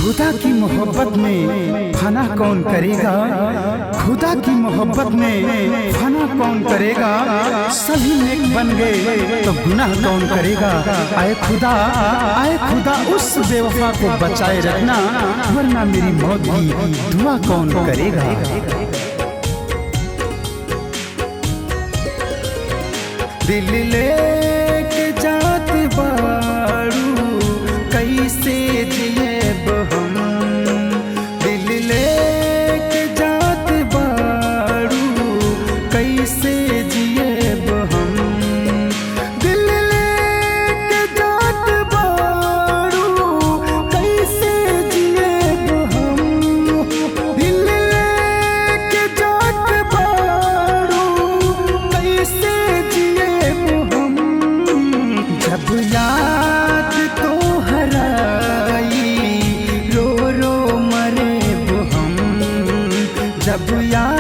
खुदा की मोहब्बत में फना कौन करेगा, खुदा की मोहब्बत में फना कौन करेगा। सभी नेक बन गए तो गुनाह कौन करेगा। आए खुदा उस बेवफा को बचाए रखना, वरना मेरी मौत की दुआ कौन करेगा। दिल लेके जात बारू कैसे जिएब हम, दिल लेके जात बारू कैसे जिएब हम, दिल लेके जात बारू कैसे जिएब हम, दिल लेके जात बारू कैसे जिएब हम। जब याद तो हराई रो रो मरेब हम, जब याद